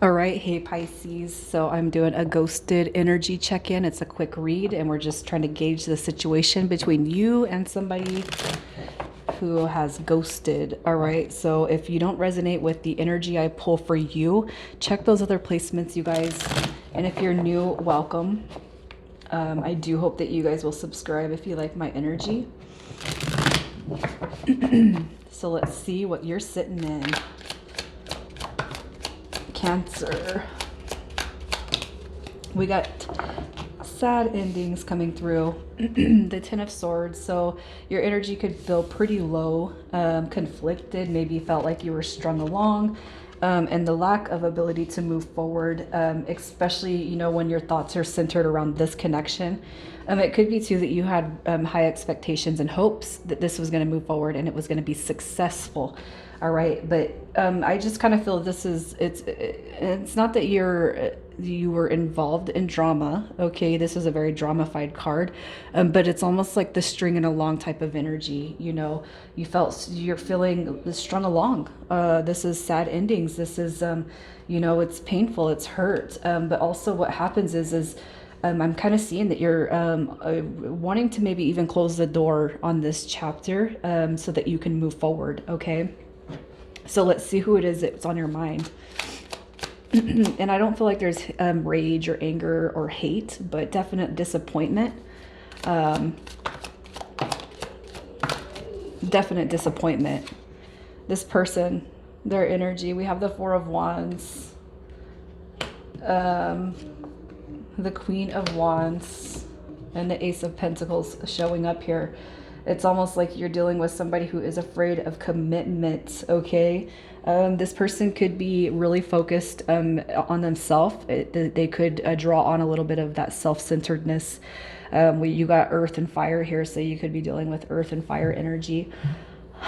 All right, hey Pisces. So I'm doing a ghosted energy check-in. It's a quick read, and we're just trying to gauge the situation between you and somebody who has ghosted. All right, so if you don't resonate with the energy I pull for you, check those other placements, you guys. And if you're new, welcome. I do hope that you guys will subscribe if you like my energy. So let's see what you're sitting in. Cancer. We got sad endings coming through. The Ten of Swords. So your energy could feel pretty low, conflicted, maybe felt like you were strung along, and the lack of ability to move forward, especially, when your thoughts are centered around this connection. It could be too that you had high expectations and hopes that this was going to move forward and it was going to be successful. All right, but I just kind of feel it's not that you were involved in drama. Okay, this is a very dramified card, but it's almost like the stringing along type of energy. You're feeling strung along. This is sad endings. This is it's painful. It's hurt. But also what happens is I'm kind of seeing that you're wanting to maybe even close the door on this chapter so that you can move forward. Okay. So let's see who it is that's on your mind. And I don't feel like there's rage or anger or hate, but definite disappointment. Definite disappointment. This person, their energy. We have the Four of Wands, the Queen of Wands, and the Ace of Pentacles showing up here. It's almost like you're dealing with somebody who is afraid of commitment, okay? This person could be really focused on themselves. They could draw on a little bit of that self-centeredness. You got earth and fire here, so you could be dealing with earth and fire energy.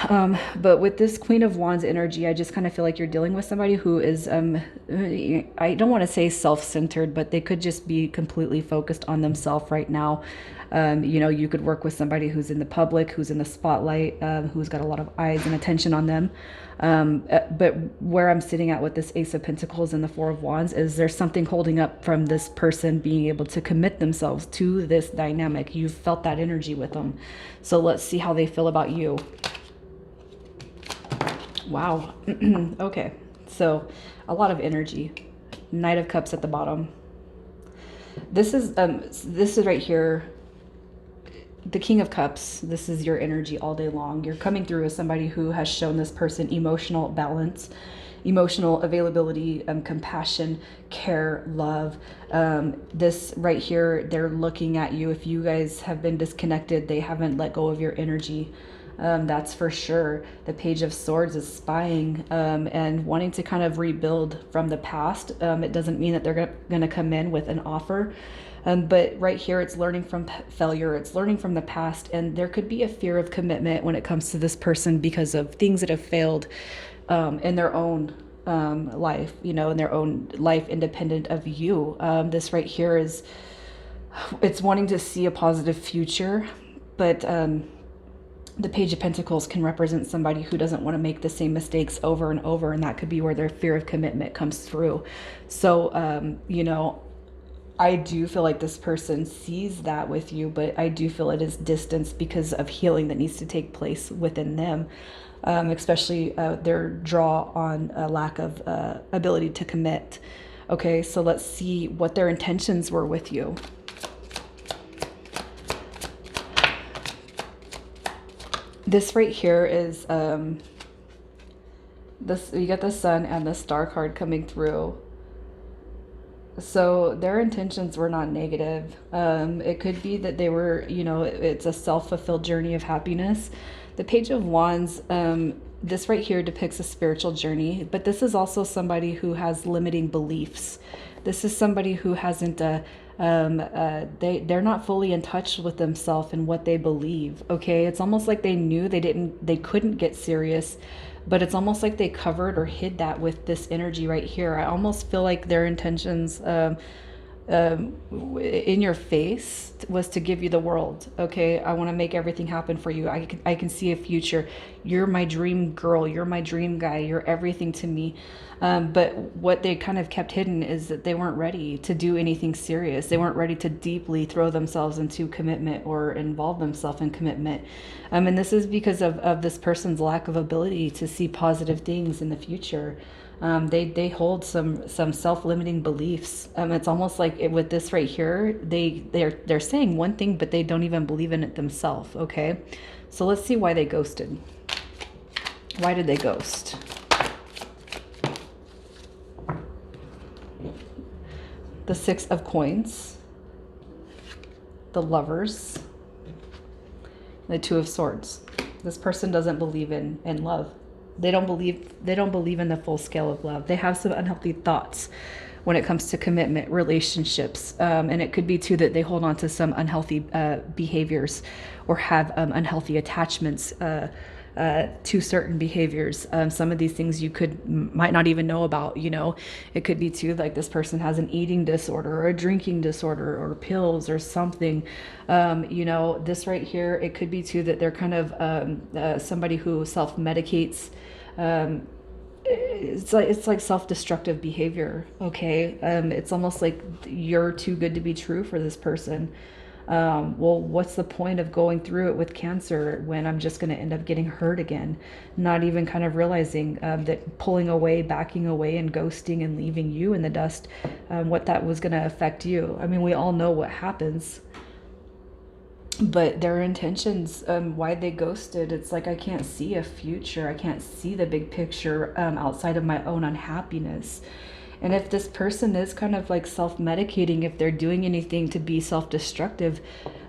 But with this Queen of Wands energy, I just kind of feel like you're dealing with somebody who is, I don't want to say self-centered, but they could just be completely focused on themselves right now. You could work with somebody who's in the public, who's in the spotlight, who's got a lot of eyes and attention on them. But where I'm sitting at with this Ace of Pentacles and the Four of Wands is there's something holding up from this person being able to commit themselves to this dynamic. You've felt that energy with them. So let's see how they feel about you. Wow. Okay. So a lot of energy. Knight of Cups at the bottom. This is right here. The King of Cups. This is your energy all day long. You're coming through as somebody who has shown this person emotional balance, emotional availability, compassion, care, love. This right here, they're looking at you. If you guys have been disconnected, they haven't let go of your energy. That's for sure. The Page of Swords is spying and wanting to kind of rebuild from the past. It doesn't mean that they're going to come in with an offer. But right here, it's learning from failure. It's learning from the past. And there could be a fear of commitment when it comes to this person because of things that have failed in their own life, in their own life independent of you. This right here it's wanting to see a positive future, but the Page of Pentacles can represent somebody who doesn't want to make the same mistakes over and over, and that could be where their fear of commitment comes through. So, I do feel like this person sees that with you, but I do feel it is distance because of healing that needs to take place within them, especially their draw on a lack of ability to commit. Okay, so let's see what their intentions were with you. This right here is you got the Sun and the Star card coming through. So their intentions were not negative. It could be that they were, it's a self-fulfilled journey of happiness. The Page of Wands, this right here depicts a spiritual journey, but this is also somebody who has limiting beliefs. This is somebody who hasn't, they're not fully in touch with themselves and what they believe. Okay. It's almost like they knew they couldn't get serious, but it's almost like they covered or hid that with this energy right here. I almost feel like their intentions in your face was to give you the world. Okay, I want to make everything happen for you. I can see a future. You're my dream girl. You're my dream guy. You're everything to me. But what they kind of kept hidden is that they weren't ready to do anything serious. They weren't ready to deeply throw themselves into commitment or involve themselves in commitment. And this is because of this person's lack of ability to see positive things in the future. They hold some self-limiting beliefs. It's almost like with this right here, they're saying one thing, but they don't even believe in it themselves. Okay, so let's see why they ghosted. Why did they ghost? The Six of Coins, the Lovers, the Two of Swords. This person doesn't believe in love. They don't believe in the full scale of love. They have some unhealthy thoughts when it comes to commitment, relationships, and it could be too that they hold on to some unhealthy behaviors or have unhealthy attachments to certain behaviors. Some of these things you might not even know about. It could be too like this person has an eating disorder or a drinking disorder or pills or something. This right here, it could be too that they're kind of somebody who self-medicates. It's like self-destructive behavior. Okay, it's almost like you're too good to be true for this person. Well, what's the point of going through it with Cancer when I'm just going to end up getting hurt again? Not even kind of realizing that pulling away, backing away, and ghosting and leaving you in the dust, what that was going to affect you. I mean, we all know what happens. But their intentions, why they ghosted, it's like I can't see a future. I can't see the big picture outside of my own unhappiness. And if this person is kind of like self-medicating, if they're doing anything to be self-destructive,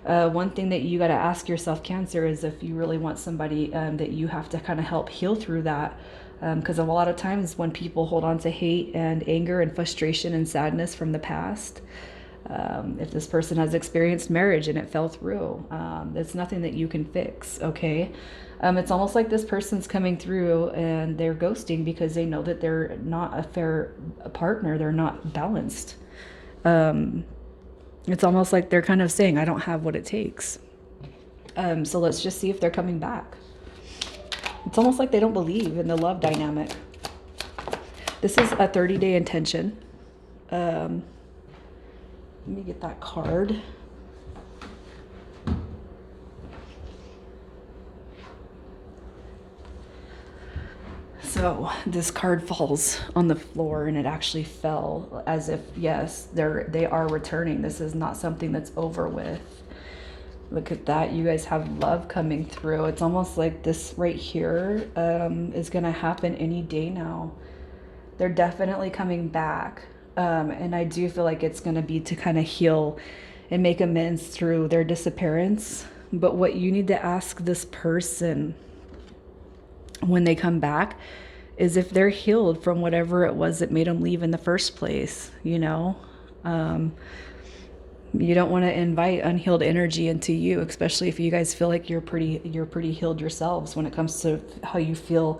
one thing that you got to ask yourself, Cancer, is if you really want somebody that you have to kind of help heal through that. Because a lot of times when people hold on to hate and anger and frustration and sadness from the past, if this person has experienced marriage and it fell through, it's nothing that you can fix, okay? It's almost like this person's coming through and they're ghosting because they know that they're not a fair partner. They're not balanced. It's almost like they're kind of saying, I don't have what it takes. So let's just see if they're coming back. It's almost like they don't believe in the love dynamic. This is a 30-day intention. Let me get that card. So this card falls on the floor and it actually fell as if, yes, they are returning. This is not something that's over with. Look at that. You guys have love coming through. It's almost like this right here is going to happen any day now. They're definitely coming back. And I do feel like it's going to be to kind of heal and make amends through their disappearance. But what you need to ask this person when they come back is if they're healed from whatever it was that made them leave in the first place. You don't want to invite unhealed energy into you, especially if you guys feel like you're pretty healed yourselves when it comes to how you feel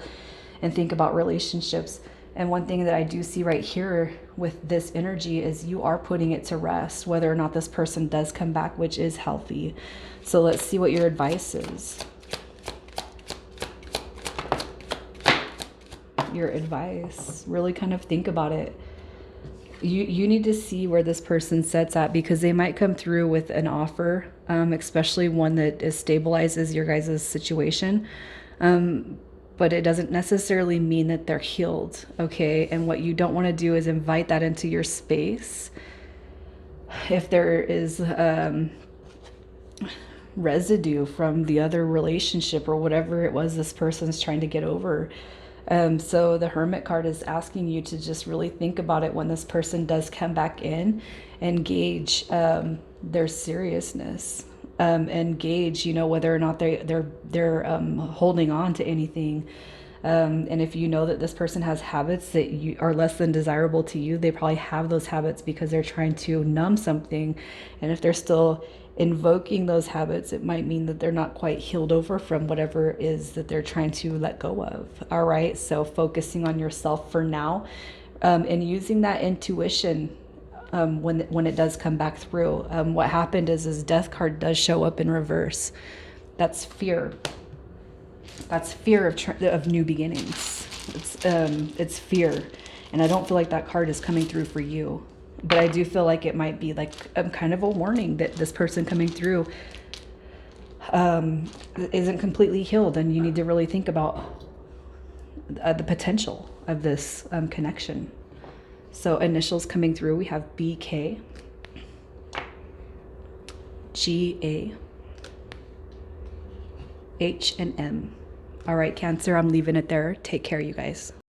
and think about relationships. And one thing that I do see right here with this energy is you are putting it to rest, whether or not this person does come back, which is healthy. So let's see what your advice is. Your advice, really kind of think about it. You need to see where this person sets at, because they might come through with an offer, especially one that stabilizes your guys' situation. But it doesn't necessarily mean that they're healed, okay? And what you don't want to do is invite that into your space. If there is residue from the other relationship or whatever it was this person's trying to get over. So the Hermit card is asking you to just really think about it when this person does come back in and gauge their seriousness. And gauge, whether or not they're holding on to anything. And if you know that this person has habits that you are less than desirable to you, they probably have those habits because they're trying to numb something. And if they're still invoking those habits, it might mean that they're not quite healed over from whatever it is that they're trying to let go of. All right. So focusing on yourself for now, and using that intuition when it does come back through. What happened is death card does show up in reverse. That's fear. That's fear of new beginnings. It's fear, and I don't feel like that card is coming through for you. But I do feel like it might be like kind of a warning that this person coming through isn't completely healed, and you need to really think about the potential of this connection. So initials coming through, we have BK, GA, H, and M. All right, Cancer, I'm leaving it there. Take care, you guys.